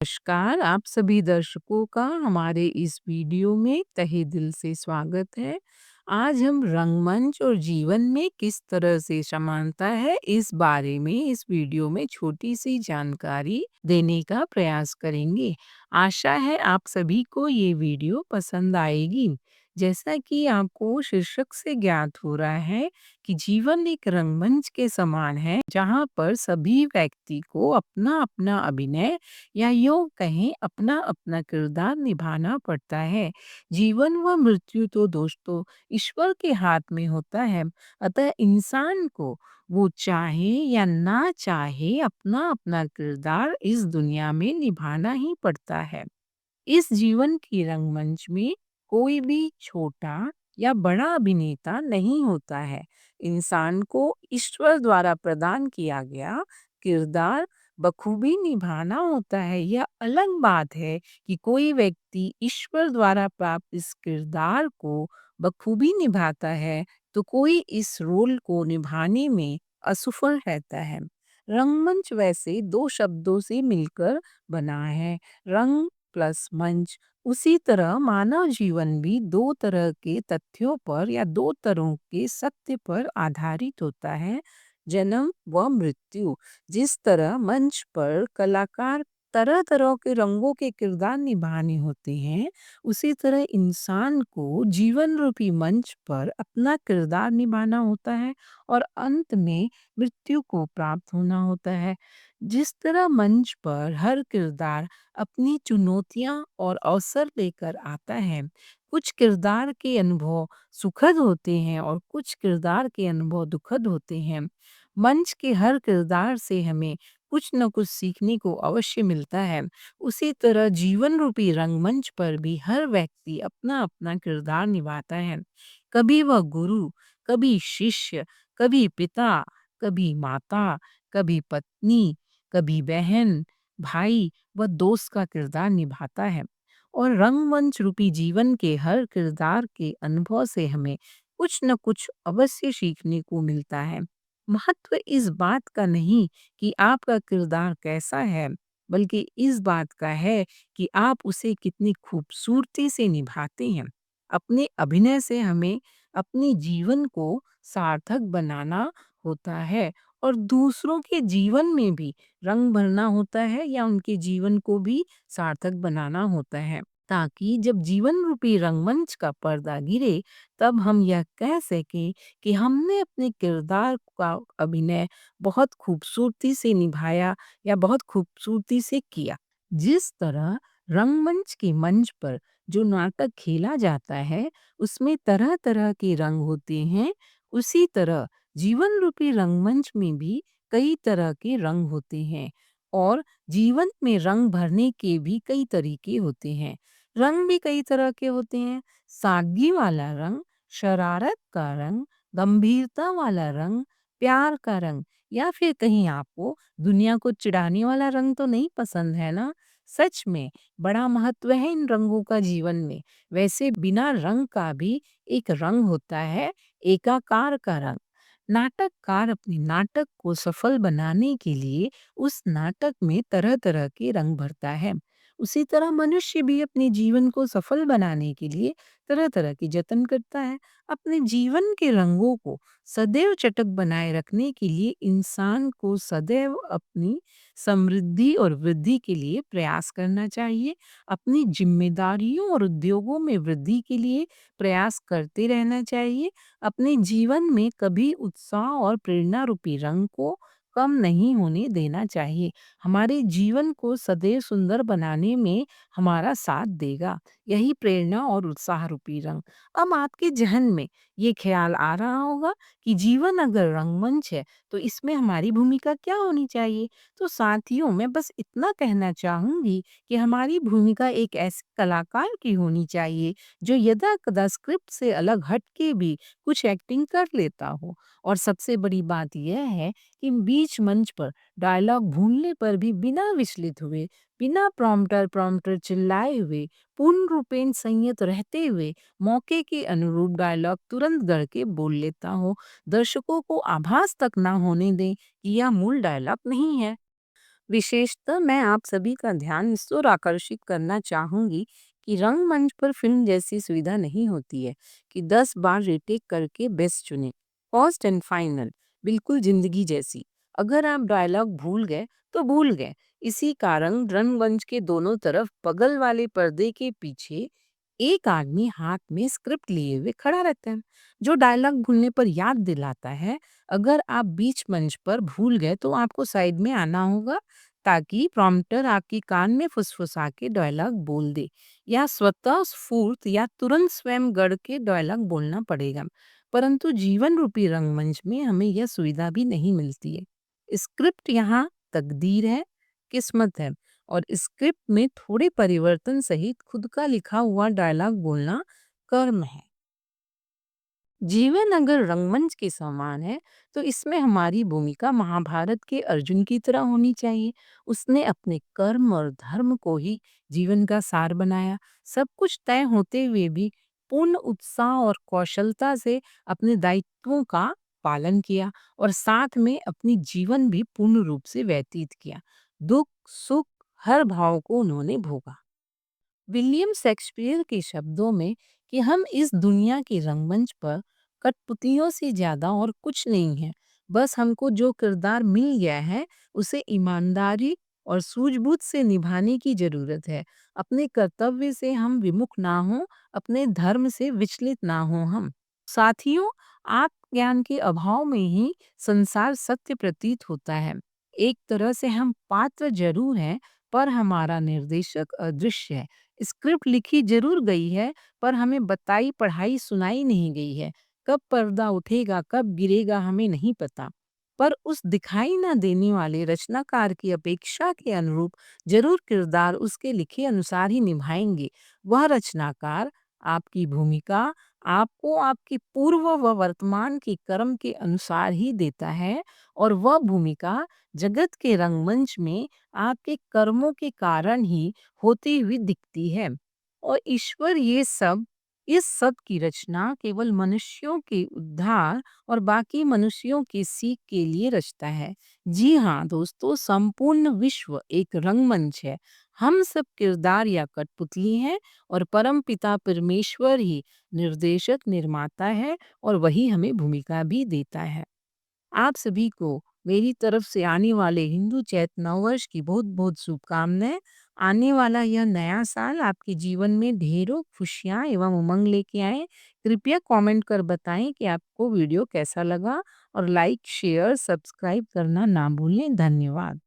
नमस्कार, आप सभी दर्शकों का हमारे इस वीडियो में तहे दिल से स्वागत है। आज हम रंगमंच और जीवन में किस तरह से समानता है इस बारे में इस वीडियो में छोटी सी जानकारी देने का प्रयास करेंगे। आशा है आप सभी को ये वीडियो पसंद आएगी। जैसा कि आपको शीर्षक से ज्ञात हो रहा है कि जीवन एक रंगमंच के समान है जहाँ पर सभी व्यक्ति को अपना अपना अभिनय या यूं कहें अपना अपना किरदार निभाना पड़ता है। जीवन व मृत्यु तो दोस्तों ईश्वर के हाथ में होता है। अतः इंसान को वो चाहे या ना चाहे अपना अपना किरदार इस दुनिया में निभाना ही पड़ता है। इस जीवन की रंगमंच में कोई भी छोटा या बड़ा अभिनेता नहीं होता है। इंसान को ईश्वर द्वारा प्रदान किया गया किरदार बखूबी निभाना होता है। यह अलग बात है कि कोई व्यक्ति ईश्वर द्वारा प्राप्त इस किरदार को बखूबी निभाता है तो कोई इस रोल को निभाने में असफल रहता है। रंगमंच वैसे दो शब्दों से मिलकर बना है, रंग प्लस मंच। उसी तरह मानव जीवन भी दो तरह के तथ्यों पर या दो तरह के सत्य पर आधारित होता है, जन्म व मृत्यु। जिस तरह मंच पर कलाकार तरह तरह के रंगों के किरदार निभाने होते हैं, उसी तरह इंसान को जीवन रूपी मंच पर अपना किरदार निभाना होता है और अंत में मृत्यु को प्राप्त होना होता है। जिस तरह मंच पर हर किरदार अपनी चुनौतियां और अवसर लेकर आता है, कुछ किरदार के अनुभव सुखद होते हैं और कुछ किरदार के अनुभव दुखद होते हैं। मंच के हर किरदार से हमें कुछ न कुछ सीखने को अवश्य मिलता है। उसी तरह जीवन रूपी रंगमंच पर भी हर व्यक्ति अपना अपना किरदार निभाता है। कभी वह गुरु, कभी शिष्य, कभी पिता, कभी माता, कभी पत्नी, कभी बहन, भाई व दोस्त का किरदार निभाता है। और रंगमंच रूपी जीवन के हर किरदार के अनुभव से हमें कुछ न कुछ अवश्य सीखने को मिलता है। महत्व इस बात का नहीं कि आपका किरदार कैसा है, बल्कि इस बात का है कि आप उसे कितनी खूबसूरती से निभाते हैं। अपने अभिनय से हमें अपने जीवन को सार्थक बनाना होता है और दूसरों के जीवन में भी रंग भरना होता है या उनके जीवन को भी सार्थक बनाना होता है, ताकि जब जीवन रूपी रंगमंच का पर्दा गिरे तब हम यह कह सकें कि हमने अपने किरदार का अभिनय बहुत खूबसूरती से निभाया या बहुत खूबसूरती से किया। जिस तरह रंगमंच के मंच पर जो नाटक खेला जाता है उसमें तरह तरह के रंग होते हैं, उसी तरह जीवन रूपी रंगमंच में भी कई तरह के रंग होते हैं और जीवन में रंग भरने के भी कई तरीके होते हैं। रंग भी कई तरह के होते हैं। सादगी वाला रंग, शरारत का रंग, गंभीरता वाला रंग, प्यार का रंग, या फिर कहीं आपको दुनिया को चिढ़ाने वाला रंग तो नहीं पसंद है ना? सच में बड़ा महत्व है इन रंगों का जीवन में। वैसे बिना रंग का भी एक रंग होता है, एकाकार का रंग। नाटककार अपने नाटक को सफल बनाने के लिए उस नाटक में तरह तरह के रंग भरता है। उसी तरह मनुष्य भी अपने जीवन को सफल बनाने के लिए तरह तरह की जतन करता है। अपने जीवन के रंगों को सदैव चटक बनाए रखने के लिए इंसान को सदैव अपनी समृद्धि और वृद्धि के लिए प्रयास करना चाहिए। अपनी जिम्मेदारियों और उद्योगों में वृद्धि के लिए प्रयास करते रहना चाहिए। अपने जीवन में कभी उत्साह और प्रेरणा रूपी रंग को कम नहीं होने देना चाहिए। हमारे जीवन को सदैव सुंदर बनाने में हमारा साथ देगा यही प्रेरणा और उत्साह रूपी रंग। अब आपके जहन में ये ख्याल आ रहा होगा कि जीवन अगर रंगमंच है तो इसमें हमारी भूमिका क्या होनी चाहिए। तो साथियों, मैं बस इतना कहना चाहूंगी कि हमारी भूमिका एक ऐसे कलाकार की होनी चाहिए जो यदा कदा स्क्रिप्ट से अलग हट के भी कुछ एक्टिंग कर लेता हो। और सबसे बड़ी बात यह है कि बीच मंच पर डायलॉग भूलने पर भी बिना विचलित हुए, बिना प्रॉम्प्टर प्रॉम्प्टर चिल्लाए हुए, पूर्ण रूपेण संयत रहते हुए मौके के अनुरूप डायलॉग तुरंत गढ़ के बोल लेता हो। दर्शकों को आभास तक ना होने दें कि यह मूल डायलॉग नहीं है। विशेषतः मैं आप सभी का ध्यान इस ओर आकर्षित करना चाहूंगी कि रंगमंच पर फिल्म जैसी सुविधा नहीं होती है कि 10 बार रीटेक करके बेस्ट चुने। फर्स्ट एंड फाइनल, बिल्कुल जिंदगी जैसी। अगर आप डायलॉग भूल गए तो भूल गए। इसी कारण रंगमंच के दोनों तरफ बगल वाले पर्दे के पीछे एक आदमी हाथ में स्क्रिप्ट लिए हुए खड़ा रहता है, जो डायलॉग भूलने पर याद दिलाता है। अगर आप बीच मंच पर भूल गए तो आपको साइड में आना होगा, ताकि प्रॉम्प्टर आपकी कान में फुसफुसा के डायलॉग बोल दे, या स्वतः स्फूर्त या तुरंत स्वयं गढ़ के डायलॉग बोलना पड़ेगा। परंतु जीवन रूपी रंगमंच में हमें यह सुविधा भी नहीं मिलती है। स्क्रिप्ट यहाँ तकदीर है, किस्मत है, और स्क्रिप्ट में थोड़े परिवर्तन सहित खुद का लिखा हुआ डायलॉग बोलना कर्म है। जीवन अगर रंगमंच के समान है, तो इसमें हमारी भूमिका महाभारत के अर्जुन की तरह होनी चाहिए। उसने अपने कर्म और धर्म को ही जीवन का सार बनाया। सब कुछ तय होते हुए भी पूर्ण उत्साह और कौशलता से अपने दायित्वों का पालन किया, और साथ में अपनी जीवन भी पूर्ण रूप से व्यतीत किया। दुख सुख हर भाव को उन्होंने भोगा। विलियम शेक्सपियर के शब्दों में कि हम इस दुनिया के रंगमंच पर कठपुतलियों से ज्यादा और कुछ नहीं है। बस हमको जो किरदार मिल गया है उसे ईमानदारी और सूझबूझ से निभाने की जरूरत है। अपने कर्तव्य से हम विमुख ना हो, अपने धर्म से विचलित ना हो हम। साथियों, आत्मज्ञान के अभाव में ही संसार सत्य प्रतीत होता है। एक तरह से हम पात्र जरूर हैं, पर हमारा निर्देशक अदृश्य है। स्क्रिप्ट लिखी जरूर गई है, पर हमें बताई पढ़ाई सुनाई नहीं गई है। कब पर्दा उठेगा कब गिरेगा हमें नहीं पता, पर उस दिखाई ना देने वाले रचनाकार की अपेक्षा के अनुरूप जरूर किरदार उसके लिखे अनुसार ही निभाएंगे। वह रचनाकार आपकी भूमिका आपको आपके पूर्व व वर्तमान के कर्म के अनुसार ही देता है, और वह भूमिका जगत के रंगमंच में आपके कर्मों के कारण ही होती हुई दिखती है। और ईश्वर ये सब इस सब की रचना केवल मनुष्यों के उद्धार और बाकी मनुष्यों की सीख के लिए रचता है। जी हाँ दोस्तों, संपूर्ण विश्व एक रंगमंच है। हम सब किरदार या कठपुतली हैं, और परम पिता परमेश्वर ही निर्देशक निर्माता है, और वही हमें भूमिका भी देता है। आप सभी को मेरी तरफ से आने वाले हिंदू चैत्र नववर्ष की बहुत-बहुत शुभकामनाएँ। आने वाला यह नया साल आपके जीवन में ढेरों खुशियाँ एवं उमंग लेके आए। कृपया कमेंट कर बताएँ कि आपको वीडियो कैसा लगा, और लाइक, शेयर, सब्सक्राइब करना ना भूलें। धन्यवाद।